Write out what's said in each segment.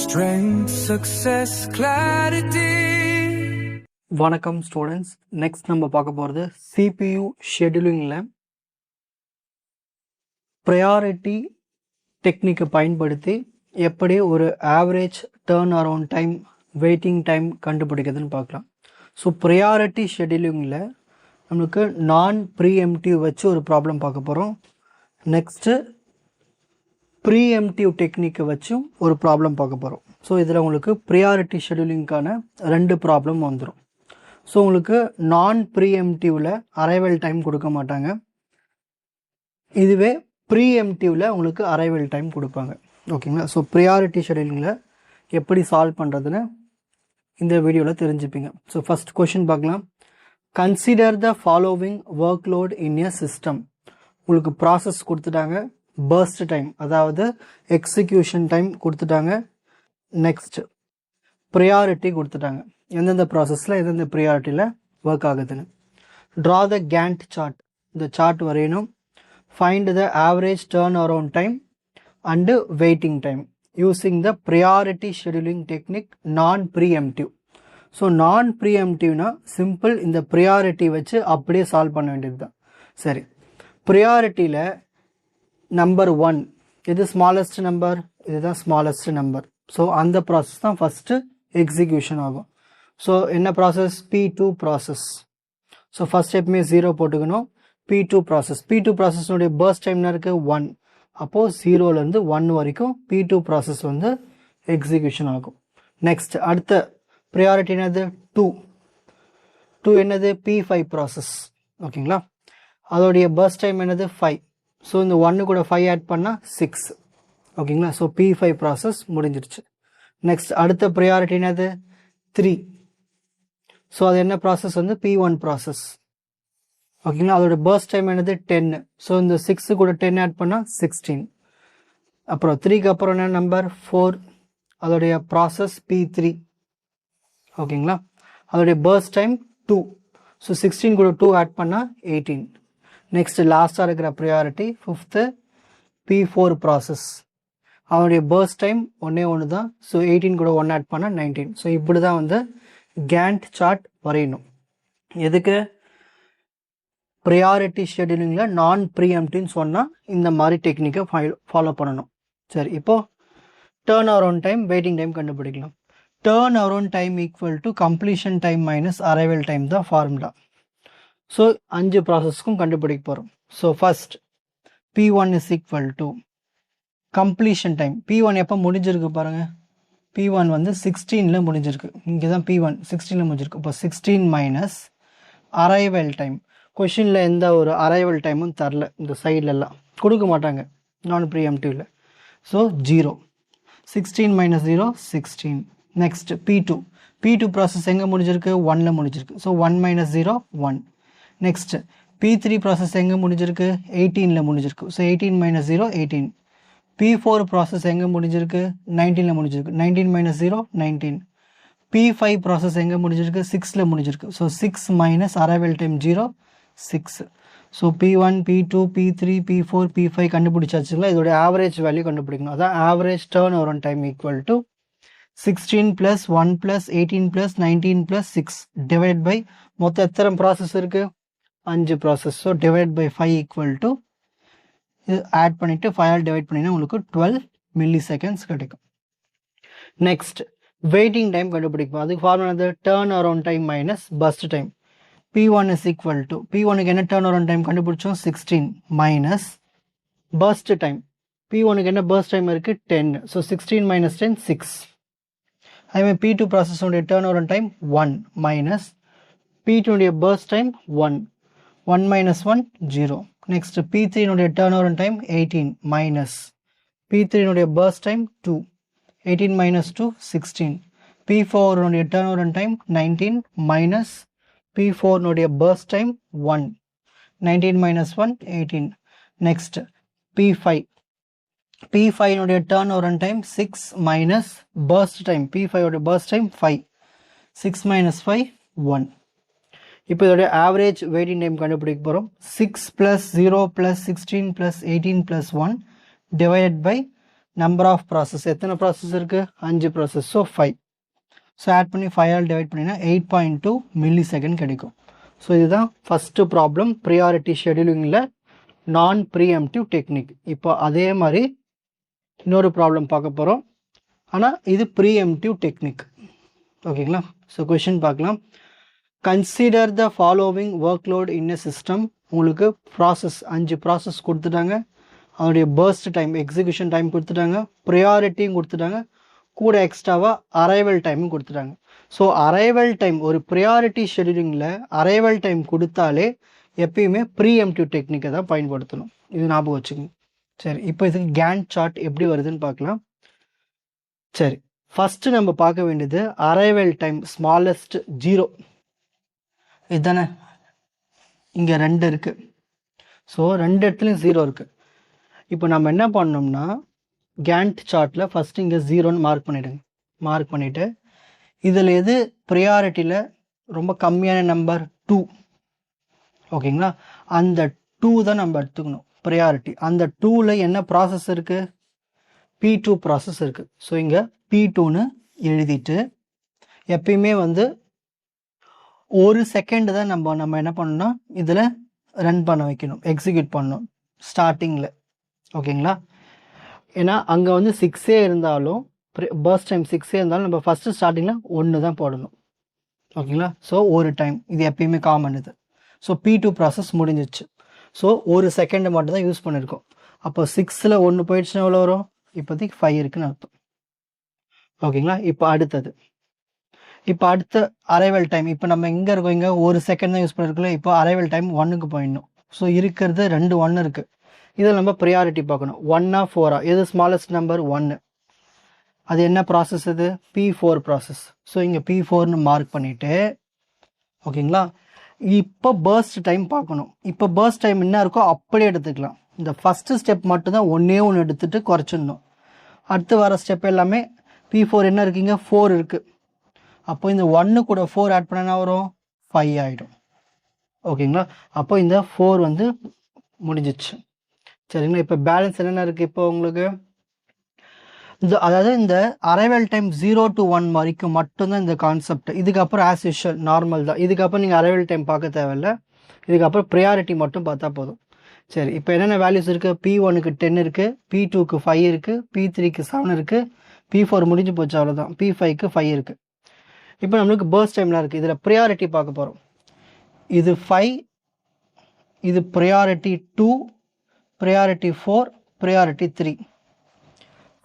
Strength, success, clarity. வணக்கம் students. Next நம்ம பார்க்க போகிறது CPU ஷெட்யூலிங்கில் ப்ரையாரிட்டி டெக்னிக்கை பயன்படுத்தி எப்படி ஒரு average turn around time, waiting time கண்டுபிடிக்கிறதுன்னு பார்க்கலாம். ஸோ ப்ரையாரிட்டி ஷெட்யூலிங்கில் நம்மளுக்கு நான் ப்ரீஎம்டிவ் வச்சு ஒரு ப்ராப்ளம் பார்க்க போகிறோம். நெக்ஸ்ட்டு ப்ரீஎம்டிவ் டெக்னிக்கை வச்சும் ஒரு ப்ராப்ளம் பார்க்க போகிறோம். ஸோ இதில் உங்களுக்கு ப்ரையாரிட்டி ஷெட்யூலிங்க்கான 2 ப்ராப்ளம் வந்துடும். ஸோ உங்களுக்கு நான் ப்ரீஎம்டிவில் அரைவல் டைம் கொடுக்க மாட்டாங்க, இதுவே ப்ரீஎம்டிவில் உங்களுக்கு அரைவல் டைம் கொடுப்பாங்க. ஓகேங்களா? ஸோ ப்ரையாரிட்டி ஷெட்யூலிங்கில் எப்படி சால்வ் பண்ணுறதுன்னு இந்த வீடியோவில் தெரிஞ்சுப்பீங்க. ஸோ ஃபஸ்ட் கொஷின் பார்க்கலாம். Consider the following work load in a system. உங்களுக்கு ப்ராசஸ் கொடுத்துட்டாங்க, பர்ஸ்ட் டைம் அதாவது எக்ஸிக்யூஷன் டைம் கொடுத்துட்டாங்க, நெக்ஸ்ட் ப்ரையாரிட்டி கொடுத்துட்டாங்க, எந்தெந்த ப்ராசஸில் எந்தெந்த ப்ரையாரிட்டியில் ஒர்க் ஆகுதுன்னு. ட்ரா த கேண்ட் சார்ட், இந்த சார்ட் வரையணும். Find the average turn around time and waiting time using the priority scheduling technique நான் ப்ரீஎம்டிவ். ஸோ நான் ப்ரீஎம்டிவ்னா சிம்பிள், இந்த ப்ரையாரிட்டி வச்சு அப்படியே சால்வ் பண்ண வேண்டியது தான். சரி, ப்ரையாரிட்டியில் நம்பர் 1 இது ஸ்மாலஸ்ட் நம்பர், இதுதான் ஸ்மாலஸ்ட் நம்பர். ஸோ அந்த ப்ராசஸ் தான் ஃபஸ்ட்டு எக்ஸிக்யூஷன் ஆகும். ஸோ என்ன process? P2 process. So first எப்பவுமே 0 போட்டுக்கணும். P2 ப்ராசஸ், P2 ப்ராசஸ்னுடைய பர்ஸ்ட் டைம்னா இருக்குது 1. அப்போது 0லேருந்து 1 வரைக்கும் P2 ப்ராசஸ் வந்து எக்ஸிக்யூஷன் ஆகும். நெக்ஸ்ட் அடுத்த ப்ரையாரிட்டி என்னது? 2 என்னது? P5 process. ஓகேங்களா? அதோடைய பர்ஸ்ட் டைம் என்னது? 5. ஸோ இந்த 1 கூட 5 ஆட் பண்ணால் 6. ஓகேங்களா? ஸோ P5 ப்ராசஸ் முடிஞ்சிருச்சு. நெக்ஸ்ட் அடுத்த ப்ரையாரிட்டி என்னது? 3. ஸோ அது என்ன ப்ராசஸ் வந்து? P1 process. ஓகேங்களா? அதோட பர்ஸ்ட் டைம் என்னது? 10. ஸோ இந்த 6 கூட 10 ஆட் பண்ணால் 16. அப்புறம் 3க்கு அப்புறம் என்ன நம்பர்? 4. அதோடைய ப்ராசஸ் P3. ஓகேங்களா? அதோடைய பர்ஸ்ட் டைம் 2. ஸோ 16 கூட 2 ஆட் பண்ணால் 18. நெக்ஸ்ட் லாஸ்ட்டாக இருக்கிற ப்ரையாரிட்டி 5th P4 ப்ராசஸ். அவனுடைய பர்ஸ்ட் டைம் ஒன்று தான். ஸோ 18 கூட 1 ஆட் பண்ணால் 19. ஸோ இப்படி தான் வந்து கேண்ட் சார்ட் வரையணும். எதுக்கு? ப்ரையாரிட்டி ஷெட்யூலிங்கில் நான் ப்ரீஎம்டிவ்னு சொன்னால் இந்த மாதிரி டெக்னிக்கை ஃபாலோ பண்ணணும். சரி, இப்போது turn around time, waiting time கண்டுபிடிக்கலாம். Turn around time equal to completion time minus arrival time தான் ஃபார்முலா. ஸோ 5 ப்ராசஸ்க்கும் கண்டுபிடிக்க போகிறோம். So first P1 is equal to completion time. P1 எப்போ முடிஞ்சிருக்கு பாருங்கள். P1 வந்து 16ல் முடிஞ்சிருக்கு. இங்கே தான் P1 16ல் முடிஞ்சிருக்கு. இப்போ 16 மைனஸ் அரைவல் டைம். கொஷினில் எந்த ஒரு அரைவல் டைமும் தரல, இந்த சைட்லலாம் கொடுக்க மாட்டாங்க நான் ப்ரீஎம்டிவில். So 0. 16 minus 0 16. Next P2 process எங்கே முடிஞ்சிருக்கு? 1ல் முடிஞ்சிருக்கு. So 1 minus 0 1. Next P3 process எங்கே முடிஞ்சிருக்கு? 18ல் முடிஞ்சிருக்கு. So 18 minus 0 18. P4 ப்ராசஸ் எங்கே முடிஞ்சிருக்கு? 19ல் முடிஞ்சிருக்கு. 19 மைனஸ் 0 19. P5 ப்ராசஸ் எங்கே முடிஞ்சிருக்கு? 6ல் முடிஞ்சிருக்கு. So 6 minus arrival time 0 6. So P1 P2 P3 P4 P5 கண்டுபிடிச்சாச்சுங்களா? இதோட ஆவரேஜ் வேல்யூ கண்டுபிடிக்கணும். அதான் average turn over time equal to 16 + 1 + 18 + 19 + 6 divide by மொத்தம் எத்தனை ப்ராசஸ் இருக்குது? 5 process. So divide by 5 equal to இது ஆட் பண்ணிவிட்டு 5 டிவைட் பண்ணிங்கன்னா உங்களுக்கு 12 மில்லி செகண்ட்ஸ் கிடைக்கும். நெக்ஸ்ட் வெயிட்டிங் டைம் கண்டுபிடிப்போம். அதுக்கு formula turn around time minus burst time. P1 is equal to P1க்கு என்ன டேர்ன் அரவுண்ட் டைம் கண்டுபிடிச்சோம்? 16 மைனஸ் பர்ஸ்ட் டைம். P1க்கு என்ன பர்ஸ்ட் டைம் இருக்குது? 10. So 16 minus 10 6. அதேமாதிரி P2 ப்ராசஸோடைய டேர்ன் அரவுண்ட் டைம் 1 மைனஸ் P2டைய பர்ஸ்ட் டைம் 1 1 மைனஸ் 1 0. நெக்ஸ்ட் P3னுடைய டேர்ன் ஓவர் டைம் 18 மைனஸ் P3னுடைய பர்ஸ்ட் டைம் 2 18 மைனஸ் 2 16. P4னுடைய டேர்ன் ஓவர் டைம் 19 மைனஸ் P4னுடைய பர்ஸ்ட் டைம் 1 19 minus 1 18. நெக்ஸ்ட் P5னுடைய turn over time 6 minus burst time. P5ோட burst time 5 6 minus 5 1. இப்போ இதோட average waiting time கண்டுபிடிக்க போகிறோம். 6 + 0 + 16 + 18 + 1 divided by number of process எத்தனை ப்ராசஸ் இருக்குது 5 ப்ராசஸ் ஸோ 5 ஸோ ஆட் பண்ணி 5 ஆல் டிவைட் பண்ணினா 8.2 மில்லி செகண்ட் கிடைக்கும் ஸோ இதுதான் ஃபஸ்ட்டு ப்ராப்ளம் ப்ரியாரிட்டி ஷெடியூலிங்கில் நான் ப்ரீஎம்டிவ் டெக்னிக் இப்போ அதே மாதிரி இன்னொரு ப்ராப்ளம் பார்க்க போகிறோம் ஆனால் இது ப்ரீஎம்டிவ் டெக்னிக் ஓகேங்களா ஸோ கொஷின் பார்க்கலாம் consider the following workload in a system உங்களுக்கு ப்ராசஸ் 5 ப்ராசஸ் கொடுத்துட்டாங்க அதனுடைய பர்ஸ்ட் டைம் எக்ஸிக்யூஷன் டைம் கொடுத்துட்டாங்க ப்ரியாரிட்டியும் கொடுத்துட்டாங்க கூட எக்ஸ்ட்ராவாக அரைவல் டைமும் கொடுத்துட்டாங்க ஸோ அரைவல் டைம் ஒரு ப்ரியாரிட்டி ஷெடியூலிங்கில் அரைவல் டைம் கொடுத்தாலே எப்பயுமே ப்ரீஎம்டிவ் டெக்னிக்கை தான் பயன்படுத்தணும் இது ஞாபகம் வச்சுக்கோங்க சரி இப்போ இதுக்கு கேண்ட் சார்ட் எப்படி வருதுன்னு பார்க்கலாம் சரி ஃபஸ்ட்டு நம்ம பார்க்க வேண்டியது அரைவல் டைம் ஸ்மாலஸ்ட் 0 இதுதானே இங்கே 2 இருக்குது ஸோ 2 இடத்துலையும் 0 இருக்குது இப்போ நம்ம என்ன பண்ணோம்னா கேண்ட் சார்ட்டில் ஃபஸ்ட்டு இங்கே 0ன்னு மார்க் பண்ணிவிடுங்க மார்க் பண்ணிவிட்டு இதில் எது ப்ரியாரிட்டியில் ரொம்ப கம்மியான நம்பர் 2 ஓகேங்களா அந்த 2 தான் நம்ம எடுத்துக்கணும் ப்ரியாரிட்டி அந்த 2ல் என்ன ப்ராசஸ் இருக்குது P2 ப்ராசஸ் இருக்குது ஸோ இங்கே P2ன்னு எழுதிட்டு எப்பயுமே வந்து 1 செகண்ட் தான் நம்ம என்ன பண்ணணும்னா இதில் ரன் பண்ண வைக்கணும் எக்ஸிக்யூட் பண்ணணும் ஸ்டார்டிங்கில் ஓகேங்களா ஏன்னா அங்கே வந்து 6 இருந்தாலும் பர்ஸ்ட் டைம் 6 இருந்தாலும் நம்ம ஃபஸ்ட்டு ஸ்டார்டிங்கில் 1 தான் போடணும் ஓகேங்களா ஸோ ஒரு டைம் இது எப்பயுமே காமன் இது ஸோ P2 ப்ராசஸ் முடிஞ்சிச்சு ஸோ 1 செகண்ட் மட்டும் தான் யூஸ் பண்ணியிருக்கோம் அப்போ 6ல் 1 போயிடுச்சுன்னா எவ்வளோ வரும் இப்போதைக்கு 5 இருக்குன்னு அர்த்தம் ஓகேங்களா இப்போ அடுத்த அரைவல் டைம் இப்போ நம்ம எங்கே இருக்கோம் இங்கே 1 செகண்ட் தான் யூஸ் பண்ணியிருக்கோம் இப்போ அரைவல் டைம் 1க்கு போயிடணும் ஸோ இருக்கிறது 2 1 இருக்குது இதில் நம்ம ப்ரியாரிட்டி பார்க்கணும் 1ஆ 4ஆ எது ஸ்மாலஸ்ட் நம்பர் 1 அது என்ன ப்ராசஸ் இது P4 ப்ராசஸ் ஸோ இங்கே P4ன்னு மார்க் பண்ணிவிட்டு ஓகேங்களா இப்போ பர்ஸ்ட் டைம் பார்க்கணும் இப்போ பர்ஸ்ட் டைம் என்ன இருக்கோ அப்படியே எடுத்துக்கலாம் இந்த ஃபஸ்ட்டு ஸ்டெப் மட்டும்தான் ஒன்றே எடுத்துகிட்டு குறைச்சிடணும் அடுத்து வர ஸ்டெப் எல்லாமே P4 என்ன இருக்குங்க 4 இருக்குது அப்போ இந்த 1 கூட 4 ஆட் பண்ணா வரும் 5 ஆகிடும் ஓகேங்களா அப்போ இந்த 4 வந்து முடிஞ்சிச்சு சரிங்களா இப்போ பேலன்ஸ் என்னென்ன இருக்குது இப்போ உங்களுக்கு அதாவது இந்த அரைவல் டைம் 0 to 1 வரைக்கும் மட்டும்தான் இந்த கான்செப்ட் இதுக்கப்புறம் ஆஸ் யூஷுவல் நார்மல் தான் இதுக்கப்புறம் நீங்கள் அரைவல் டைம் பார்க்க தேவையில்லை இதுக்கப்புறம் ப்ரியாரிட்டி மட்டும் பார்த்தா போதும் சரி இப்போ என்னென்ன வேல்யூஸ் இருக்குது P1க்கு 10 இருக்குது P2க்கு 5 இருக்குது P3க்கு 7 இருக்குது P4 முடிஞ்சு போச்சு அவ்வளோதான் P5க்கு 5 இருக்குது இப்போ நம்மளுக்கு பர்ஸ்ட் டைம்லாம் இருக்குது இதில் ப்ரியாரிட்டி பார்க்க போகிறோம் இது 5 இது ப்ரியாரிட்டி 2 ப்ரியாரிட்டி 4 ப்ரியாரிட்டி 3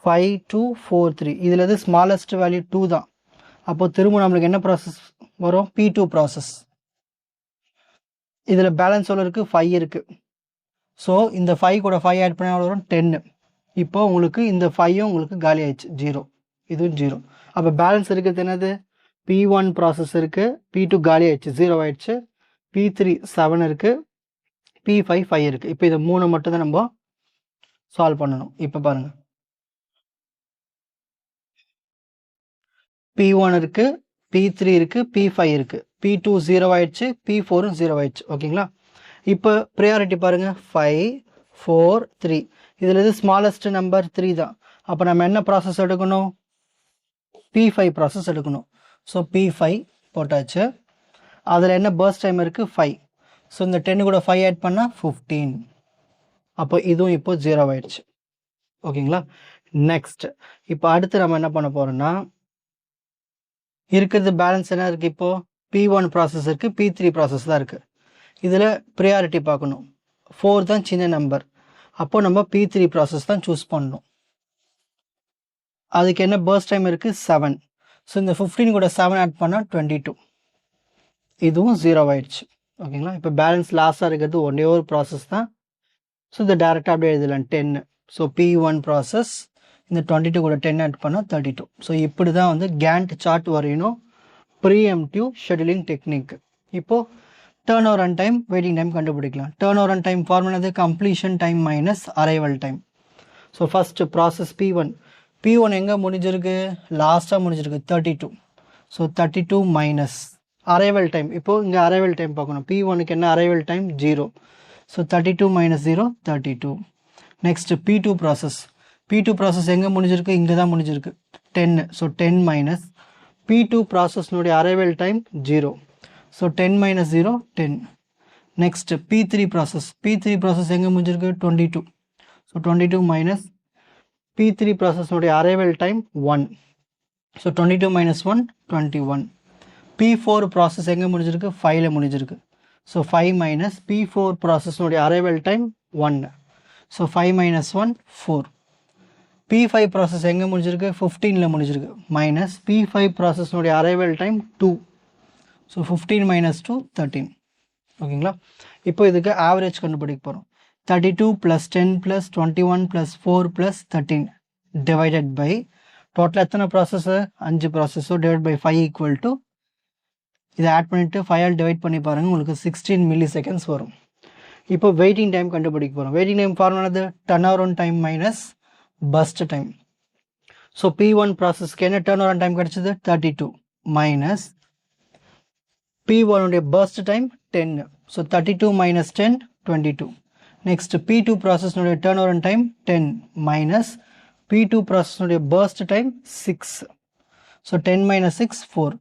5 2 4 3 இதில் எது ஸ்மாலஸ்ட் வேல்யூ 2 தான் அப்போ திரும்ப நம்மளுக்கு என்ன ப்ராசஸ் வரும் P2 ப்ராசஸ் இதில் பேலன்ஸ் எவ்வளோ இருக்குது 5 இருக்குது ஸோ இந்த 5 கூட 5 ஆட் பண்ணால் எவ்வளோ வரும் 10 இப்போ உங்களுக்கு இந்த 5ம் உங்களுக்கு காலி ஆயிடுச்சு 0 இதுவும் 0 அப்போ பேலன்ஸ் இருக்கிறது என்னது P1 ப்ராசஸ் இருக்குது P2 காலி ஆயிடுச்சு 0 ஆயிடுச்சு P3 7 இருக்குது P5 5 இருக்குது இப்போ இதை 3 மட்டும் தான் நம்ம சால்வ் பண்ணணும் இப்போ பாருங்கள் P1 இருக்குது P3 இருக்குது P5 இருக்குது P2 0 ஆயிடுச்சு P4ம் 0 ஆயிடுச்சு ஓகேங்களா இப்போ ப்ரியாரிட்டி பாருங்கள் 5 4 3 இதில் எது ஸ்மாலஸ்ட் நம்பர் 3 தான் அப்போ நம்ம என்ன ப்ராசஸ் எடுக்கணும் P5 ப்ராசஸ் எடுக்கணும் ஸோ P5 போட்டாச்சு அதில் என்ன பர்ஸ்ட் டைம் இருக்குது 5 ஸோ இந்த 10 கூட 5 ஆட் பண்ணால் 15 அப்போ இதுவும் இப்போ 0 ஆயிடுச்சு ஓகேங்களா நெக்ஸ்ட் இப்போ அடுத்து நம்ம என்ன பண்ண போகிறோம்னா இருக்கிறது பேலன்ஸ் என்ன இருக்குது இப்போது P1 ப்ராசஸ் இருக்குது P3 ப்ராசஸ் தான் இருக்குது இதில் ப்ரியாரிட்டி பார்க்கணும் 4 தான் சின்ன நம்பர் அப்போது நம்ம P3 ப்ராசஸ் தான் சூஸ் பண்ணணும் அதுக்கு என்ன பர்ஸ்ட் டைம் இருக்குது 7 ஸோ இந்த 15 கூட 7 ஆட் பண்ணால் 22 இதுவும் 0 ஆயிடுச்சு ஓகேங்களா இப்போ பேலன்ஸ் லாஸ்ட்டாக இருக்கிறது ஒன்றே ஒரு ப்ராசஸ் தான் ஸோ இதை டேரெக்டாக அப்படியே எழுதலாம் 10 ஸோ P1 ப்ராசஸ் இந்த 22 கூட 10 ஆட் பண்ணால் 32 ஸோ இப்படி தான் வந்து கேண்ட் சார்ட் வரையணும் ப்ரீஎம்டிவ் ஷெடியூலிங் டெக்னிக் இப்போது turn over and time waiting time கண்டுபிடிக்கலாம் turn over and time formula completion time minus arrival time so first process P1 எங்கே முடிஞ்சிருக்கு லாஸ்ட்டாக முடிஞ்சிருக்கு 32 ஸோ 32 மைனஸ் அரைவல் டைம் இப்போது இங்கே அரைவல் டைம் பார்க்கணும் P1க்கு என்ன arrival time 0 so 32 minus 0 32 next P2 process P2 process எங்கே முடிஞ்சிருக்கு, இங்கே தான் முடிஞ்சிருக்கு 10. ஸோ 10 மைனஸ் P2 ப்ராசஸ்னுடைய arrival time 0. So 10 minus 0 10. Next P3 process எங்கே முடிஞ்சிருக்கு 22. ஸோ 22 மைனஸ் P3 ப்ராசஸ்னுடைய arrival time 1. So 22 minus 1 21. P4 process எங்கே முடிஞ்சிருக்கு 5ல முடிஞ்சிருக்கு. ஸோ 5 மைனஸ் P4 ப்ராசஸ்னுடைய arrival time 1. So 5 minus 1 4. P5 process எங்கே முடிஞ்சிருக்கு 15ல முடிஞ்சிருக்கு மைனஸ் P5 ப்ராசஸ்னுடைய அரைவல் டைம் 2. So 15 minus 2 13. ஓகேங்களா. இப்போ இதுக்கு ஆவரேஜ் கண்டுபிடிக்க போகிறோம். 32 plus 10 plus 21 plus 4 plus 13 divided by total எத்தனை process 5 process. So divide by 5 equal to இதை ஆட் பண்ணிவிட்டு 5ஆல் டிவைட் பண்ணி பாருங்கள், உங்களுக்கு 16 மில்லி செகண்ட்ஸ் வரும். இப்போ வெயிட்டிங் டைம் கண்டுபிடிக்க போகிறோம். Waiting time formula turn around time minus burst time. So P1 ப்ராசஸ்க்கு என்ன டர்ன் அரவுண்ட் டைம் கிடச்சிது 32 மைனஸ் P1 உடைய burst time 10. So 32 minus 10 22. Next P2 ப்ராசஸ்னுடைய turn around time 10 minus P2 ப்ராசஸ்னுடைய burst time 6. So 10 minus 6 4.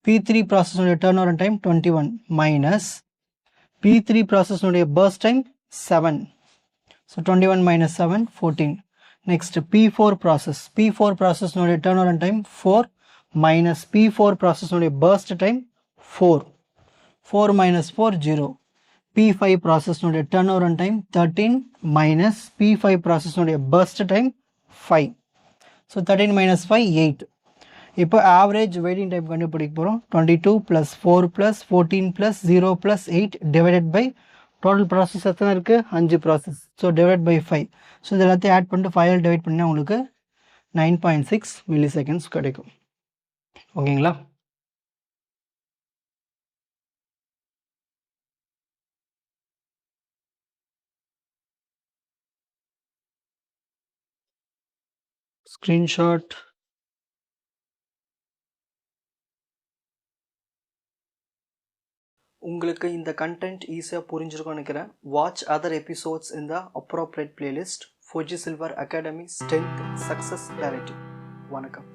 P3 ப்ராசஸ்னுடைய turn around time 21 minus P3 ப்ராசஸ்னுடைய burst time 7. So 21 minus 7 14. Next P4 ப்ராசஸ்னுடைய turn around time 4 minus P4 ப்ராசஸ்னுடைய burst time 4. 4 minus 4 0. P5 ப்ராசஸ்னுடைய turn around time 13 minus P5 ப்ராசஸ்னுடைய burst time 5. So 13 minus 5 8. இப்போ average waiting time கண்டுபிடிக்க போகிறோம். 22 plus 4 plus 14 plus 0 plus 8 divided by total process எத்தனை இருக்குது 5 process. So divide by 5. So இது எல்லாத்தையும் ஆட் பண்ணிட்டு 5ஆல் டிவைட் பண்ணால் உங்களுக்கு 9.6 மில்லி செகண்ட்ஸ் கிடைக்கும். ஓகேங்களா. ஸ்க்ரீன்ஷாட். உங்களுக்கு இந்த கண்டென்ட் ஈஸியாக புரிஞ்சிருக்கும்னு நினைக்கிறேன். வாட்ச் அதர் எபிசோட்ஸ் இன் த appropriate playlist. Fuji silver academy strength success clarity. வணக்கம்.